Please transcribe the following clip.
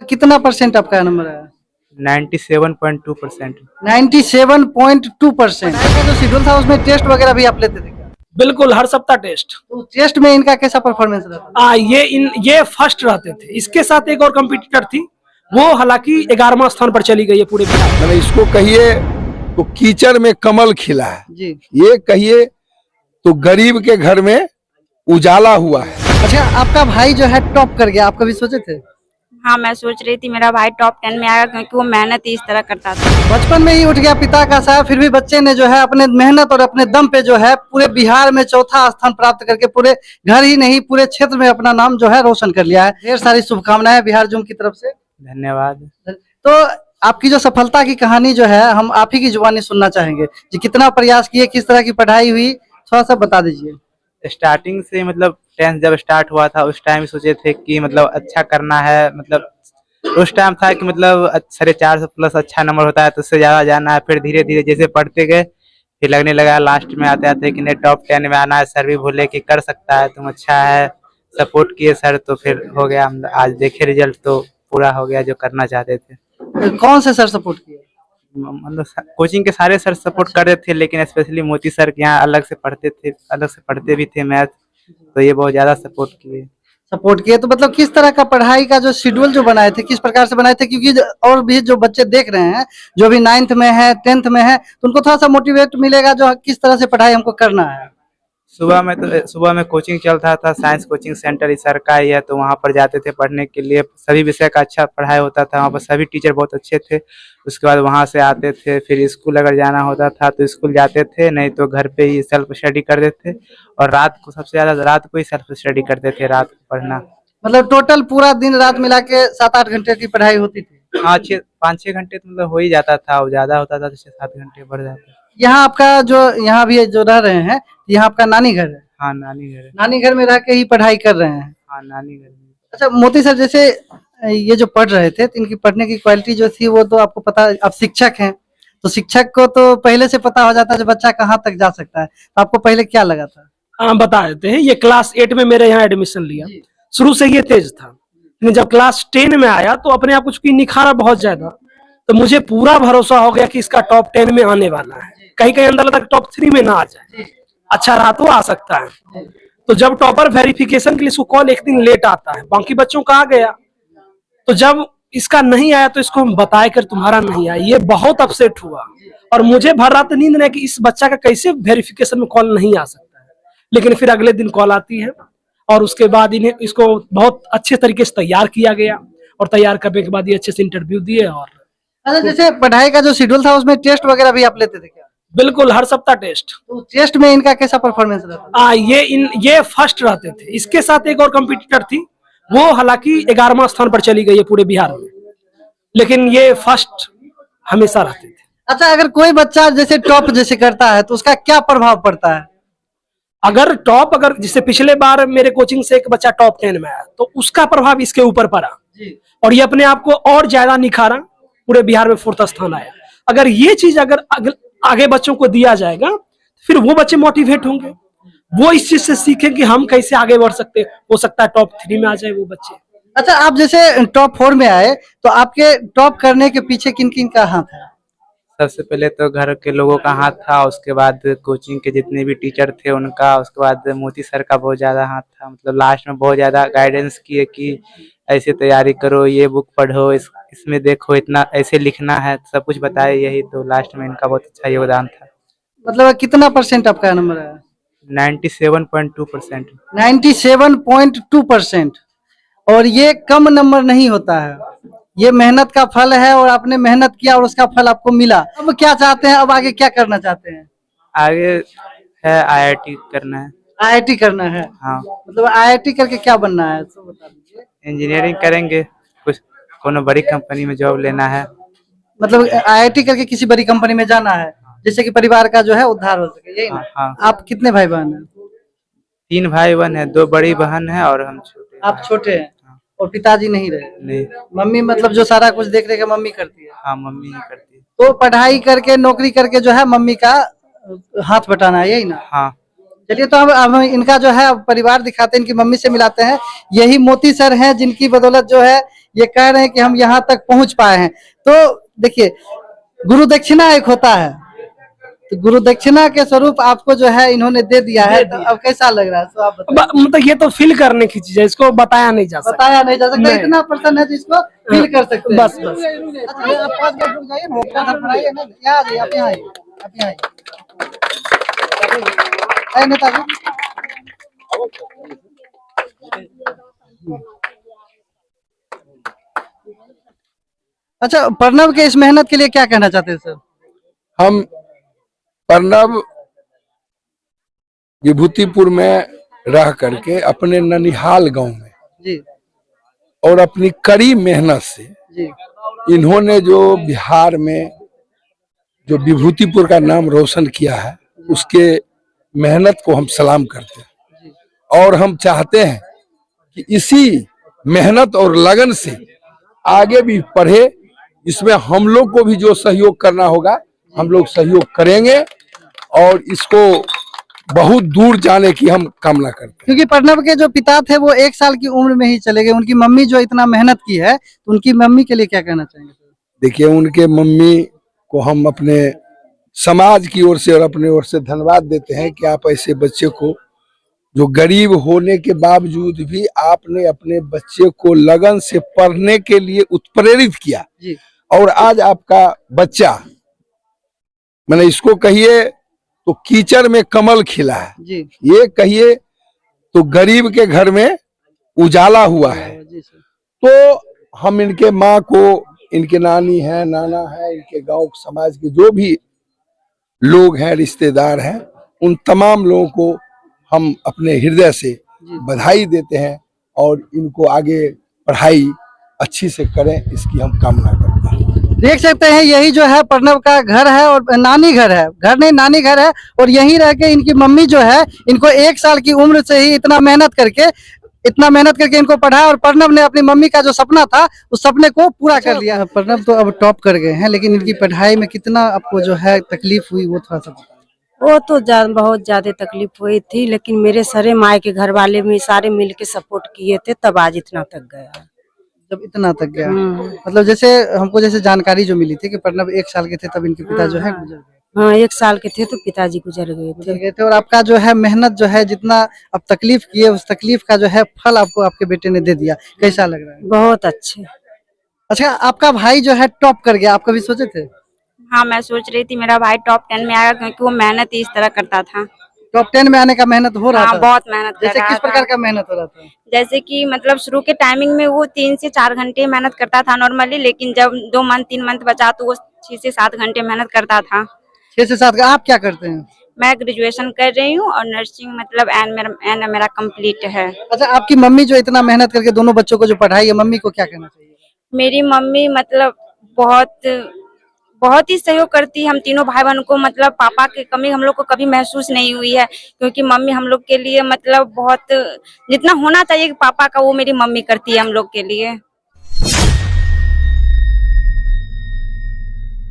कितना परसेंट आपका नंबर है? 97.2%। 97.2%। जो शेड्यूल था उसमें टेस्ट वगैरह भी आप लेते थे क्या? बिल्कुल, हर सप्ताह टेस्ट। तो टेस्ट में इनका कैसा परफॉर्मेंस रहा? ये फर्स्ट रहते थे। इसके साथ एक और कंपटीटर थी, वो हालांकि 11वां स्थान पर चली गई है पूरे बिहार में। मैंने इसको कहिए तो कीचड़ में कमल खिला है जी। ये कहिए तो गरीब के घर में उजाला हुआ है। अच्छा, आपका भाई जो है टॉप कर गया, आप कभी सोचे थे? हाँ, मैं सोच रही थी मेरा भाई टॉप 10 में आएगा, क्योंकि वो मेहनत ही इस तरह करता था। बचपन में ही उठ गया पिता का साया, फिर भी बच्चे ने जो है अपने मेहनत और अपने दम पे जो है पूरे बिहार में चौथा स्थान प्राप्त करके पूरे घर ही नहीं पूरे क्षेत्र में अपना नाम जो है रोशन कर लिया है। ढेर सारी शुभकामनाएं बिहार जूम की तरफ से। धन्यवाद। तो आपकी जो सफलता की कहानी जो है हम आप ही की जुबानी सुनना चाहेंगे जी। कितना प्रयास किए, किस तरह की पढ़ाई हुई, थोड़ा सा बता दीजिए। स्टार्टिंग से मतलब 10th जब स्टार्ट हुआ था उस टाइम सोचे थे कि मतलब अच्छा करना है, मतलब उस टाइम था कि मतलब 450 प्लस अच्छा नंबर होता है तो उससे ज़्यादा जाना है। फिर धीरे धीरे जैसे पढ़ते गए फिर लगने लगा लास्ट में आते आते कि नहीं टॉप 10 में आना है। सर भी बोले कि कर सकता है तुम, अच्छा है, सपोर्ट किए सर, तो फिर हो गया। आज देखे रिजल्ट तो पूरा हो गया जो करना चाहते थे। कौन से सर सपोर्ट किए? मतलब कोचिंग के सारे सर सपोर्ट कर रहे थे, लेकिन स्पेशली मोती सर के यहाँ अलग से पढ़ते थे, अलग से पढ़ते भी थे मैथ, तो ये बहुत ज्यादा सपोर्ट किए। तो मतलब किस तरह का पढ़ाई का जो शेड्यूल जो बनाए थे, किस प्रकार से बनाए थे? क्योंकि और भी जो बच्चे देख रहे हैं जो भी 9th में है 10th में है तो उनको थोड़ा सा मोटिवेट मिलेगा जो किस तरह से पढ़ाई हमको करना है। सुबह में कोचिंग चलता था, साइंस कोचिंग सेंटर इस सर का ही है, तो वहाँ पर जाते थे पढ़ने के लिए। सभी विषय का अच्छा पढ़ाई होता था, वहाँ पर सभी टीचर बहुत अच्छे थे। उसके बाद वहाँ से आते थे, फिर स्कूल अगर जाना होता था तो स्कूल जाते थे, नहीं तो घर पे ही सेल्फ स्टडी करते थे। और रात को सबसे ज्यादा रात को ही सेल्फ स्टडी करते थे, रात को पढ़ना। मतलब टोटल पूरा दिन रात मिला के 7-8 घंटे की पढ़ाई होती थी? हाँ, 5-6 घंटे तो मतलब हो ही जाता था, और ज्यादा होता था तो 6-7 घंटे बढ़ जाता। यहाँ आपका जो यहाँ भी जो रह रहे हैं, यहाँ आपका नानी घर है? हाँ, नानी घर है। नानी घर में रह के ही पढ़ाई कर रहे हैं? हाँ, नानी घर में। अच्छा मोती सर, जैसे ये जो पढ़ रहे थे तो इनकी पढ़ने की क्वालिटी जो थी वो तो आपको पता, आप शिक्षक हैं तो शिक्षक को तो पहले से पता हो जाता है जो बच्चा कहाँ तक जा सकता है, तो आपको पहले क्या लगा था? बता देते हैं। ये क्लास 8 में मेरे यहाँ एडमिशन लिया, शुरू से ये तेज था, लेकिन जब क्लास 10 में आया तो अपने आप कुछ निखारा बहुत ज्यादा, तो मुझे पूरा भरोसा हो गया कि इसका टॉप 10 में आने वाला है। कहीं कहीं अंदर लगा टॉप 3 में ना आ जाए, अच्छा रहा तो आ सकता है। तो जब टॉपर वेरिफिकेशन के लिए इसको कॉल एक दिन लेट आता है, बाकी बच्चों का आ गया, तो जब इसका नहीं आया तो इसको हम बताए कर तुम्हारा नहीं आया, ये बहुत अपसेट हुआ। और मुझे भर रात नींद नहीं कि इस बच्चा का कैसे वेरिफिकेशन में कॉल नहीं आ सकता है। लेकिन फिर अगले दिन कॉल आती है और उसके बाद इसको बहुत अच्छे तरीके से तैयार किया गया, और तैयार करने के बाद ये अच्छे से इंटरव्यू दिए। और अच्छा, जैसे पढ़ाई का जो शेड्यूल था उसमें टेस्ट वगैरह भी आप लेते थे क्या? बिल्कुल, हर सप्ताह टेस्ट। तो टेस्ट में इनका कैसा परफॉर्मेंस रहा? ये फर्स्ट रहते थे। इसके साथ एक और कंपटीटर थी, वो हालांकि 11वां स्थान पर चली गई है पूरे बिहार में, लेकिन ये फर्स्ट हमेशा रहते थे। अच्छा, अगर कोई बच्चा जैसे टॉप जैसे करता है तो उसका क्या प्रभाव पड़ता है? अगर जैसे पिछले बार मेरे कोचिंग से एक बच्चा टॉप 10 में आया तो उसका प्रभाव इसके ऊपर पड़ा, और ये अपने आप को और ज्यादा निखारा, पूरे बिहार में 4th स्थान आया। अगर ये चीज अगर आगे बच्चों को दिया जाएगा फिर वो बच्चे मोटिवेट होंगे, वो इस चीज से सीखें कि हम कैसे आगे बढ़ सकते हैं। हो सकता है टॉप 3 में आ जाए वो बच्चे। अच्छा, आप जैसे टॉप 4 में आए तो आपके टॉप करने के पीछे किन किन का हाथ है? सबसे पहले तो घर के लोगों का हाथ था, उसके बाद कोचिंग के जितने भी टीचर थे उनका, उसके बाद मोती सर का बहुत ज़्यादा हाथ था। मतलब लास्ट में बहुत ज़्यादा गाइडेंस किए कि ऐसे तैयारी करो, ये बुक पढ़ो, इसमें देखो, इतना ऐसे लिखना है, सब कुछ बताए। यही तो लास्ट में इनका बहुत अच्छा योगदान था। मतलब कितना परसेंट आपका नंबर है? 97.2%। 97.2%। और ये कम नंबर नहीं होता है, ये मेहनत का फल है और आपने मेहनत किया और उसका फल आपको मिला। अब क्या चाहते हैं, अब आगे क्या करना चाहते हैं? आगे है IIT करना है। IIT करना है? हाँ। मतलब IIT करके क्या बनना है तो बता दीजिए। इंजीनियरिंग करेंगे, कुछ कोनो बड़ी कंपनी में जॉब लेना है। मतलब IIT करके किसी बड़ी कंपनी में जाना है जिससे कि परिवार का जो है उद्धार हो सके, यही ना? हाँ। आप कितने भाई बहन हैं? 3 भाई बहन है, 2 बड़ी बहन है और हम छोटे। आप छोटे हैं और पिताजी नहीं रहे? नहीं। मम्मी मतलब जो सारा कुछ देख रेख मम्मी करती है? हाँ, मम्मी ही करती है। तो पढ़ाई करके नौकरी करके जो है मम्मी का हाथ बटाना है, यही ना? हाँ। चलिए, तो हम इनका जो है परिवार दिखाते हैं, इनकी मम्मी से मिलाते हैं। यही मोती सर हैं जिनकी बदौलत जो है ये कह रहे हैं कि हम यहाँ तक पहुंच पाए हैं। तो देखिए, गुरु दक्षिणा एक होता है, तो गुरु दक्षिणा के स्वरूप आपको जो है इन्होंने दे दिया है, तो अब कैसा लग रहा है? तो आप बताइए। मतलब ये तो फील करने की चीज है, इसको बताया नहीं जा सकता। बताया नहीं जा सकता, नहीं। इतना पर्सन है जिसको फील कर सकते हैं। बस बस। अच्छा, आप 5 मिनट रुक जाइए ना, अपना घर बनाइए ना, यहाँ आ जाइए, आप यहाँ आइए, आप यहाँ आइए। नेताजी, अच्छा, प्रणव के इस मेहनत के लिए क्या कहना चाहते हैं सर? हम प्रणव विभूतिपुर में रह करके अपने ननिहाल गांव में जी और अपनी कड़ी मेहनत से जी इन्होंने जो बिहार में जो विभूतिपुर का नाम रोशन किया है, उसके मेहनत को हम सलाम करते हैं। और हम चाहते हैं कि इसी मेहनत और लगन से आगे भी पढ़े। इसमें हम लोग को भी जो सहयोग करना होगा हम लोग सहयोग करेंगे और इसको बहुत दूर जाने की हम कामना करते हैं। क्योंकि प्रणव के जो पिता थे वो 1 साल की उम्र में ही चले गए, उनकी मम्मी जो इतना मेहनत की है, तो उनकी मम्मी के लिए क्या कहना चाहेंगे? देखिए, उनके मम्मी को हम अपने समाज की ओर से और अपने ओर से धन्यवाद देते हैं कि आप ऐसे बच्चे को, जो गरीब होने के बावजूद भी आपने अपने बच्चे को लगन से पढ़ने के लिए उत्प्रेरित किया जी और आज आपका बच्चा, मैंने इसको कहिए तो कीचड़ में कमल खिला है, जी ये कहिए तो गरीब के घर में उजाला हुआ है। जी सर। तो हम इनके माँ को, इनके नानी है, नाना है, इनके गांव समाज के जो भी लोग हैं, रिश्तेदार हैं, उन तमाम लोगों को हम अपने हृदय से बधाई देते हैं और इनको आगे पढ़ाई अच्छी से करें, इसकी हम कामना करते हैं। देख सकते हैं, यही जो है प्रणव का घर है और नानी घर है, घर नहीं नानी घर है, और यहीं रह के इनकी मम्मी जो है इनको 1 साल की उम्र से ही इतना मेहनत करके इनको पढ़ाया, और प्रणव ने अपनी मम्मी का जो सपना था उस सपने को पूरा कर लिया। प्रणव तो अब टॉप कर गए हैं, लेकिन इनकी पढ़ाई में कितना आपको जो है तकलीफ हुई वो थोड़ा सा बताइए। वो तो बहुत ज्यादा तकलीफ हुई थी, लेकिन मेरे सारे माए के घर वाले में सारे मिलके सपोर्ट किए थे, तब आज इतना तक गया। जब इतना तक गया, मतलब जैसे हमको जैसे जानकारी जो मिली थी कि प्रणव 1 साल के थे तब इनके पिता जो है गुजर गए। हाँ, 1 साल के थे तो पिताजी गुजर गए थे। और आपका जो है मेहनत जो है, जितना आप तकलीफ किए, उस तकलीफ का जो है फल आपको आपके बेटे ने दे दिया। कैसा लग रहा है? बहुत अच्छे। अच्छा, आपका भाई जो है टॉप कर गया, आप कभी सोचे थे? हाँ, मैं सोच रही थी मेरा भाई टॉप 10 में आएगा, क्योंकि वो मेहनत ही इस तरह करता था। टॉप 10 में आने का मेहनत हो रहा हाँ, था? बहुत मेहनत कर जैसे रहा किस था। प्रकार का मेहनत हो रहा था? जैसे कि मतलब शुरू के टाइमिंग में वो 3 से 4 घंटे मेहनत करता था नॉर्मली, लेकिन जब 2 मंथ 3 मंथ बचा तो वो 6 से 7 घंटे मेहनत करता था। 6 से 7 का। आप क्या करते हैं? मैं ग्रेजुएशन कर रही हूँ और नर्सिंग मतलब एन मेरा कंप्लीट है। अच्छा, आपकी मम्मी जो इतना मेहनत करके दोनों बच्चों को जो पढ़ाई है, मम्मी को क्या कहना चाहिए? मेरी मम्मी मतलब बहुत ही सहयोग करती है। हम तीनों भाई बहन को मतलब पापा की कमी हम लोग को कभी महसूस नहीं हुई है, क्योंकि मम्मी हम लोग के लिए मतलब बहुत जितना होना चाहिए पापा का वो मेरी मम्मी करती है हम लोग के लिए।